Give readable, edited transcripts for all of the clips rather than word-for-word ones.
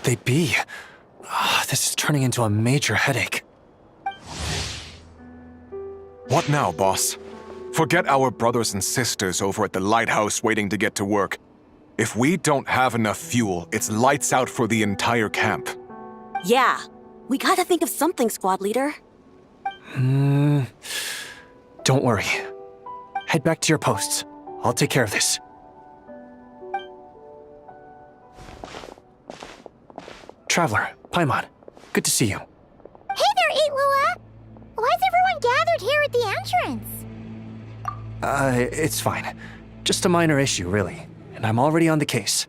they be? This is turning into a major headache. What now, boss? Forget our brothers and sisters over at the lighthouse waiting to get to work. If we don't have enough fuel, it's lights out for the entire camp. Yeah, we gotta think of something, squad leader. Don't worry. Head back to your posts. I'll take care of this. Traveler, Paimon, good to see you. Hey there, Itlua! Why is everyone gathered here at the entrance? It's fine. Just a minor issue, really. And I'm already on the case.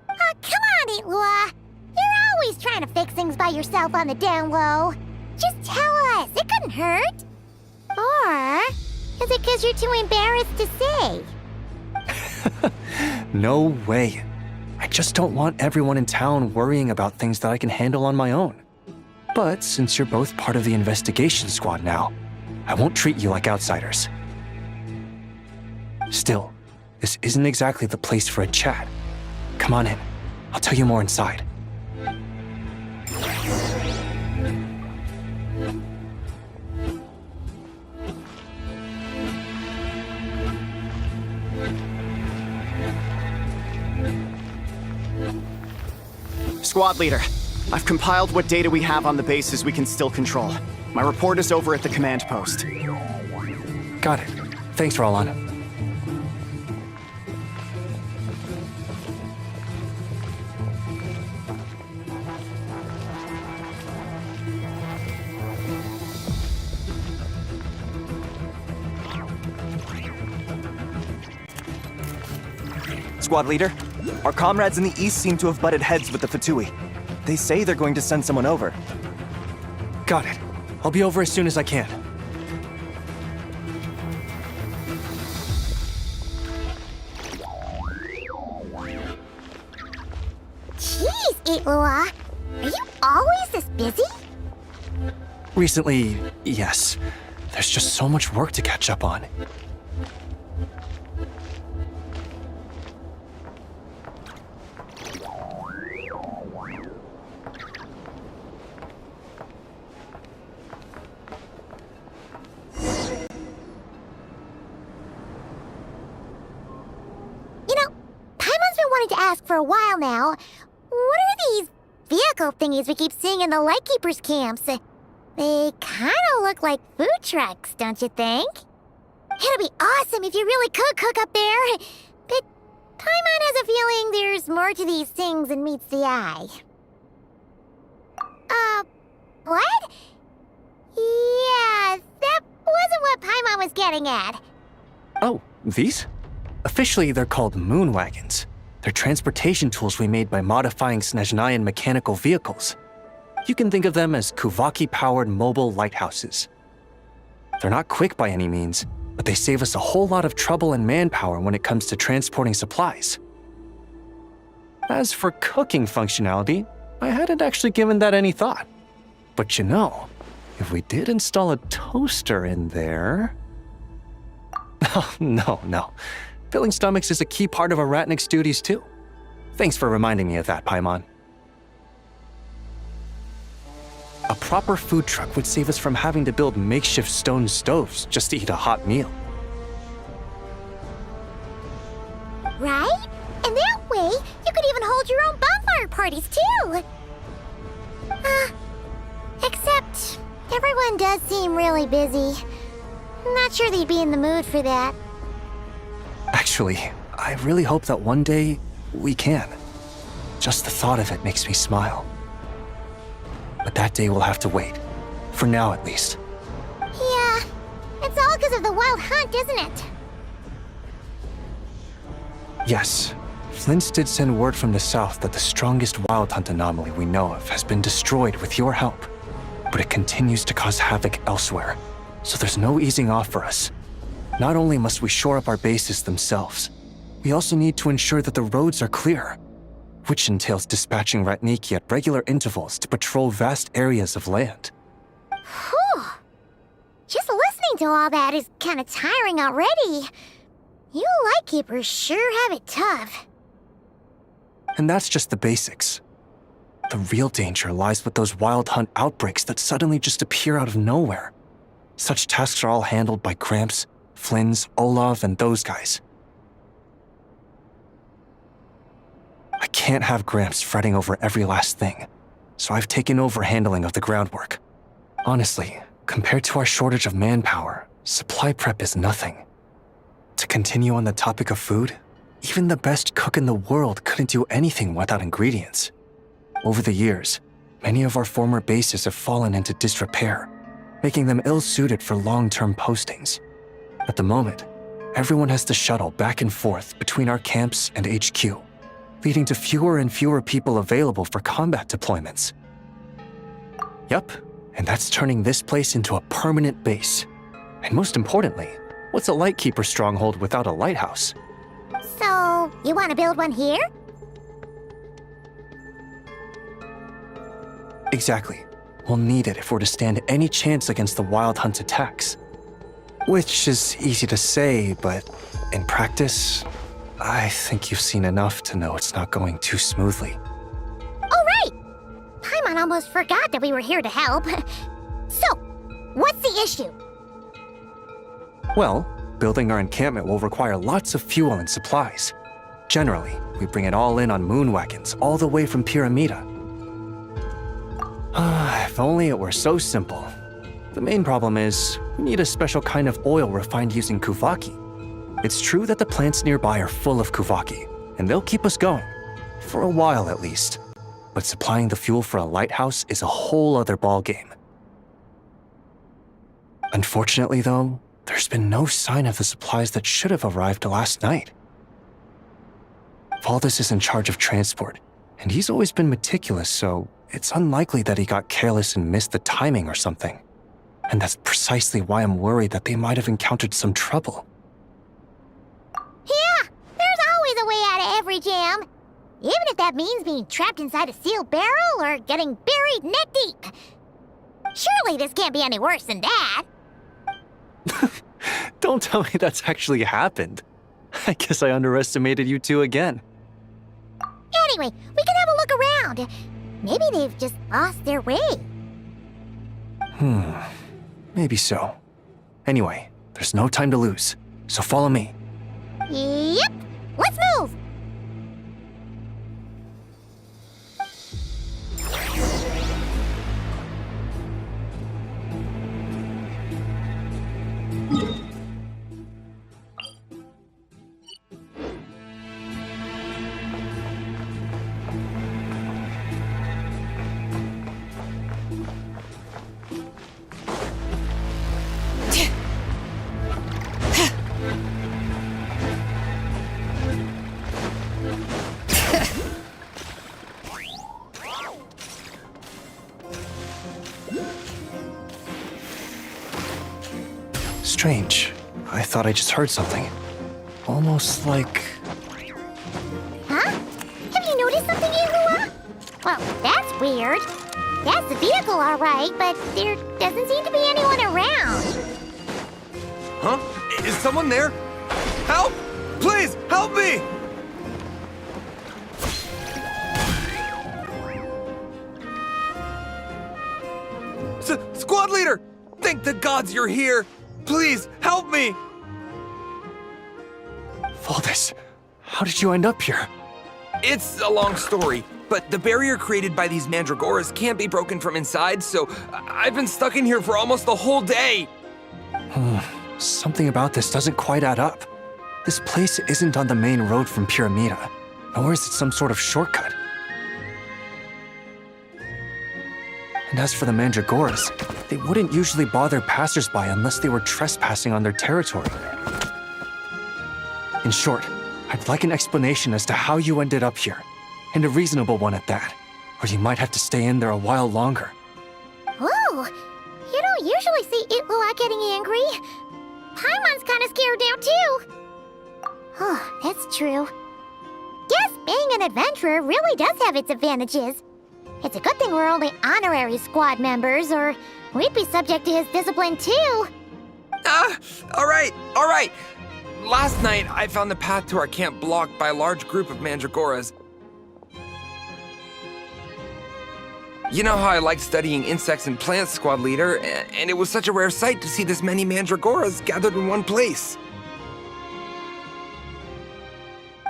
Come on, Itlua! You're always trying to fix things by yourself on the down low. Just tell us, it couldn't hurt. Or is it because you're too embarrassed to say? No way. I just don't want everyone in town worrying about things that I can handle on my own. But since you're both part of the investigation squad now, I won't treat you like outsiders. Still, this isn't exactly the place for a chat. Come on in. I'll tell you more inside. Squad leader, I've compiled what data we have on the bases we can still control. My report is over at the command post. Got it. Thanks, Roland. Squad leader, our comrades in the east seem to have butted heads with the Fatui. They say they're going to send someone over. Got it. I'll be over as soon as I can. Jeez, Itlua! Are you always this busy? Recently, yes. There's just so much work to catch up on. For a while now. What are these vehicle thingies we keep seeing in the Lightkeepers' camps? They kinda look like food trucks, don't you think? It'll be awesome if you really could cook up there. But Paimon has a feeling there's more to these things than meets the eye. What? Yeah, that wasn't what Paimon was getting at. Oh, these? Officially, they're called moon wagons. They're transportation tools we made by modifying Snezhnayan mechanical vehicles. You can think of them as Kuvaki-powered mobile lighthouses. They're not quick by any means, but they save us a whole lot of trouble and manpower when it comes to transporting supplies. As for cooking functionality, I hadn't actually given that any thought. But you know, if we did install a toaster in there... Oh, no. Filling stomachs is a key part of Aratnik's duties too. Thanks for reminding me of that, Paimon. A proper food truck would save us from having to build makeshift stone stoves just to eat a hot meal. Right? And that way, you could even hold your own bonfire parties too! Except, everyone does seem really busy. Not sure they'd be in the mood for that. Actually, I really hope that one day we can. Just the thought of it makes me smile. But that day will have to wait. For now, at least. Yeah, it's all because of the wild hunt, isn't it? Yes. Flint's did send word from the south that the strongest wild hunt anomaly we know of has been destroyed with your help. But it continues to cause havoc elsewhere, so there's no easing off for us. Not only must we shore up our bases themselves, we also need to ensure that the roads are clear, which entails dispatching Ratniki at regular intervals to patrol vast areas of land. Whew. Just listening to all that is kind of tiring already. You Lightkeepers sure have it tough. And that's just the basics. The real danger lies with those wild hunt outbreaks that suddenly just appear out of nowhere. Such tasks are all handled by Gramps, Flynn's, Olav, and those guys. I can't have Gramps fretting over every last thing, so I've taken over handling of the groundwork. Honestly, compared to our shortage of manpower, supply prep is nothing. To continue on the topic of food, even the best cook in the world couldn't do anything without ingredients. Over the years, many of our former bases have fallen into disrepair, making them ill-suited for long-term postings. At the moment, everyone has to shuttle back and forth between our camps and HQ, leading to fewer and fewer people available for combat deployments. Yup, and that's turning this place into a permanent base. And most importantly, what's a Lightkeeper stronghold without a lighthouse? So, you want to build one here? Exactly. We'll need it if we're to stand any chance against the Wild Hunt attacks. Which is easy to say, but in practice, I think you've seen enough to know it's not going too smoothly. Oh, right! Paimon almost forgot that we were here to help. So, what's the issue? Well, building our encampment will require lots of fuel and supplies. Generally, we bring it all in on moon wagons all the way from Pyramida. If only it were so simple. The main problem is, we need a special kind of oil refined using Kuvaki. It's true that the plants nearby are full of Kuvaki, and they'll keep us going. For a while at least. But supplying the fuel for a lighthouse is a whole other ballgame. Unfortunately though, there's been no sign of the supplies that should have arrived last night. Valdis is in charge of transport, and he's always been meticulous, so it's unlikely that he got careless and missed the timing or something. And that's precisely why I'm worried that they might have encountered some trouble. Yeah, there's always a way out of every jam. Even if that means being trapped inside a sealed barrel or getting buried neck deep. Surely this can't be any worse than that. Don't tell me that's actually happened. I guess I underestimated you two again. Anyway, we can have a look around. Maybe they've just lost their way. Maybe so. Anyway, there's no time to lose, so follow me. Yep, let's move! Strange. I thought I just heard something. Almost like... Huh? Have you noticed something, Yuhua? Well, that's weird. That's the vehicle, all right, but there doesn't seem to be anyone around. Huh? Is someone there? Help! Please, help me! Squad leader! Thank the gods you're here! Please, help me! Valdis, how did you end up here? It's a long story, but the barrier created by these mandragoras can't be broken from inside, so I've been stuck in here for almost the whole day. Something about this doesn't quite add up. This place isn't on the main road from Pyramida, nor is it some sort of shortcut. And as for the mandragoras, they wouldn't usually bother passersby unless they were trespassing on their territory. In short, I'd like an explanation as to how you ended up here, and a reasonable one at that, or you might have to stay in there a while longer. Whoa! You don't usually see Itlua getting angry. Paimon's kind of scared now, too. Oh, that's true. Guess being an adventurer really does have its advantages. It's a good thing we're only honorary squad members, or we'd be subject to his discipline, too. All right. Last night, I found the path to our camp blocked by a large group of mandragoras. You know how I like studying insects and plants, Squad Leader, and it was such a rare sight to see this many mandragoras gathered in one place.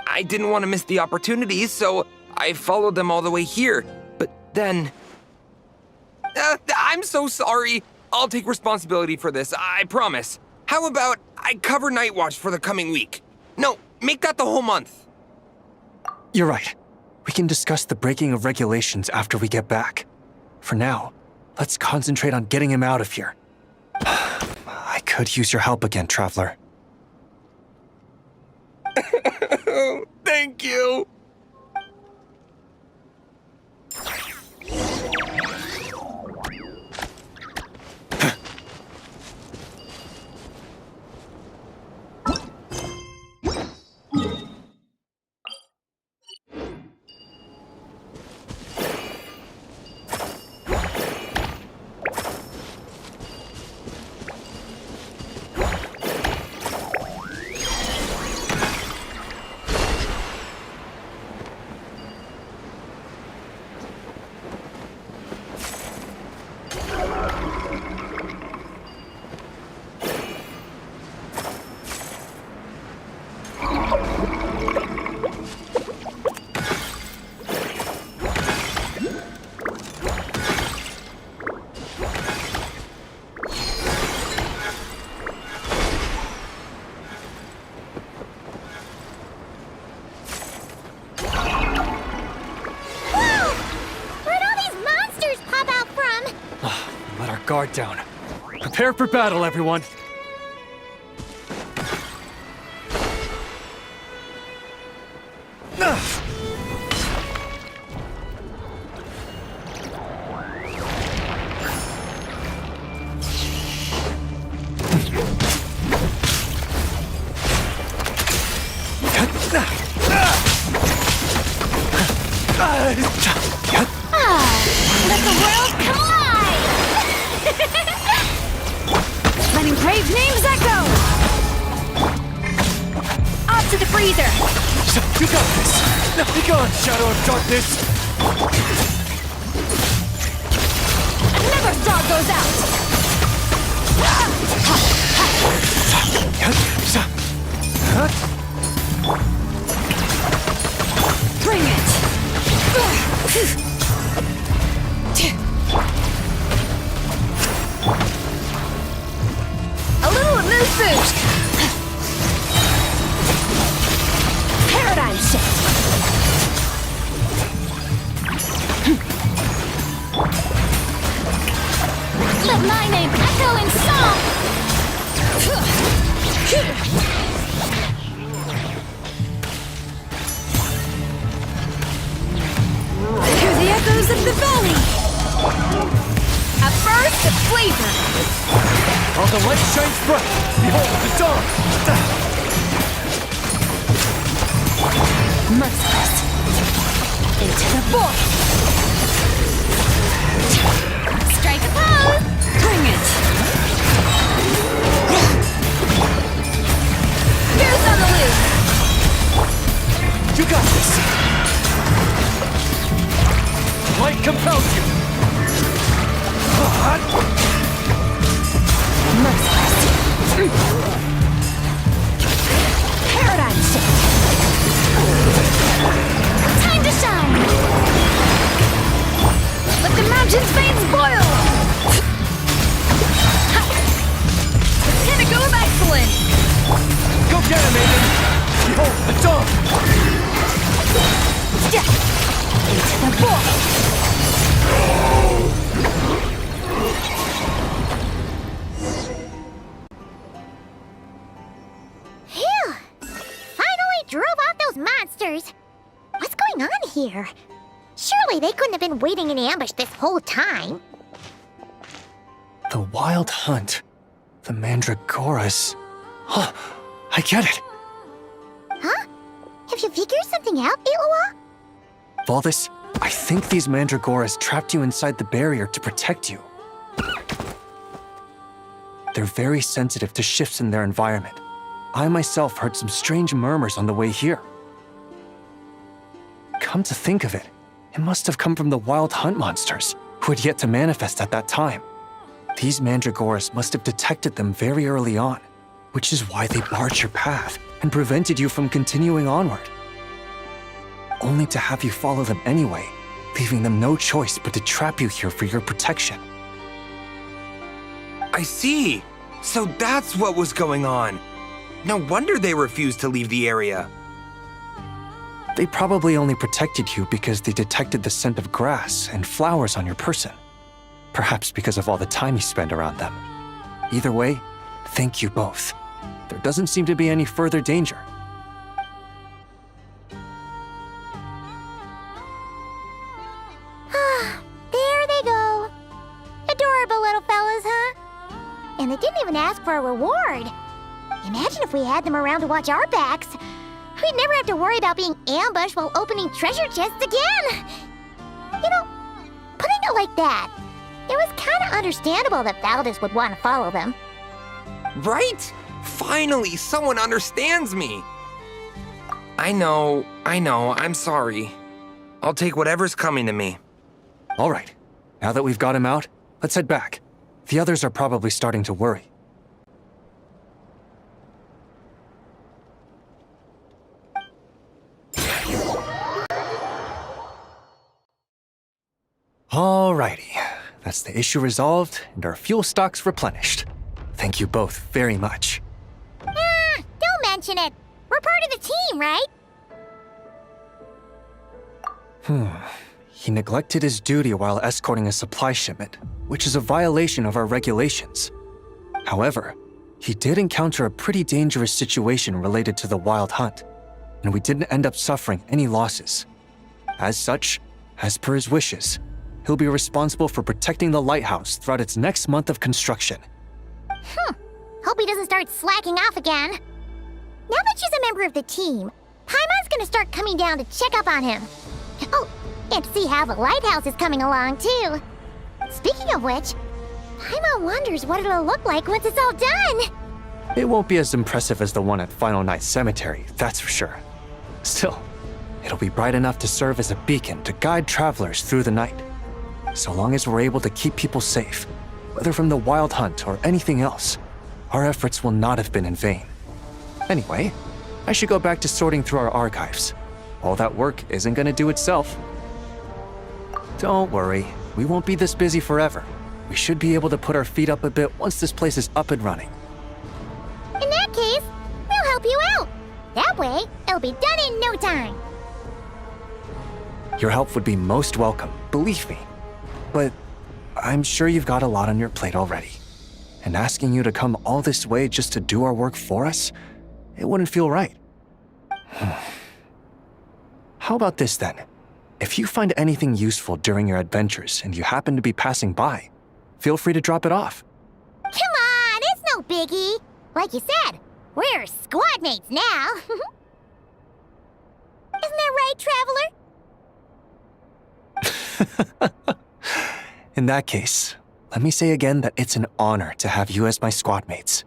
I didn't want to miss the opportunity, so I followed them all the way here. But then... I'm so sorry. I'll take responsibility for this, I promise. How about I cover Night Watch for the coming week? No, make that the whole month. You're right. We can discuss the breaking of regulations after we get back. For now, let's concentrate on getting him out of here. I could use your help again, Traveler. Thank you. Guard down. Prepare for battle, everyone. Let the world collide! Letting brave names echo! Off to the freezer! You got this! Now be gone, Shadow of Darkness! Another star goes out! Bring it! A little mood boost! Paradigm shift! Let my name echo in song! Hear the echoes of the valley! A burst of flavor! While the light shines bright, behold the dawn! Merciless! Into the void! Strike a pose! Bring it! Here's on the loose! You got this! Light compels you! Merciless! Paradigm shift! Time to shine! Let the mountain's veins boil! The pinnacle of excellence! Go get him, Aiden! Behold the dawn! Into the void! Phew! Finally drove out those monsters! What's going on here? Surely they couldn't have been waiting in ambush this whole time. The Wild Hunt. The Mandragoras. Huh, I get it. Huh? Have you figured something out, Aloha? Valdis, I think these Mandragoras trapped you inside the barrier to protect you. They're very sensitive to shifts in their environment. I myself heard some strange murmurs on the way here. Come to think of it, it must have come from the Wild Hunt monsters. who had yet to manifest at that time. These mandragoras must have detected them very early on, which is why they barred your path and prevented you from continuing onward. Only to have you follow them anyway, leaving them no choice but to trap you here for your protection. I see. So that's what was going on. No wonder they refused to leave the area. They probably only protected you because they detected the scent of grass and flowers on your person. Perhaps because of all the time you spend around them. Either way, thank you both. There doesn't seem to be any further danger. There they go. Adorable little fellas, huh? And they didn't even ask for a reward. Imagine if we had them around to watch our backs. We'd never have to worry about being ambushed while opening treasure chests again. You know, putting it like that, it was kind of understandable that Valdez would want to follow them. Right? Finally, someone understands me. I know, I'm sorry. I'll take whatever's coming to me. All right, now that we've got him out, let's head back. The others are probably starting to worry. Alrighty, that's the issue resolved and our fuel stocks replenished. Thank you both very much. Don't mention it. We're part of the team, right? He neglected his duty while escorting a supply shipment, which is a violation of our regulations. However, he did encounter a pretty dangerous situation related to the wild hunt, and we didn't end up suffering any losses. As such, as per his wishes, he'll be responsible for protecting the lighthouse throughout its next month of construction. Hope he doesn't start slacking off again. Now that she's a member of the team, Paimon's gonna start coming down to check up on him. Oh, and see how the lighthouse is coming along, too. Speaking of which, Paimon wonders what it'll look like once it's all done. It won't be as impressive as the one at Final Night Cemetery, that's for sure. Still, it'll be bright enough to serve as a beacon to guide travelers through the night. So long as we're able to keep people safe, whether from the wild hunt or anything else, our efforts will not have been in vain. Anyway, I should go back to sorting through our archives. All that work isn't gonna do itself. Don't worry, we won't be this busy forever. We should be able to put our feet up a bit once this place is up and running. In that case, we'll help you out. That way, it'll be done in no time. Your help would be most welcome, believe me. But I'm sure you've got a lot on your plate already. And asking you to come all this way just to do our work for us, it wouldn't feel right. How about this then? If you find anything useful during your adventures and you happen to be passing by, feel free to drop it off. Come on, it's no biggie. Like you said, we're squad mates now. Isn't that right, Traveler? In that case, let me say again that it's an honor to have you as my squad mates.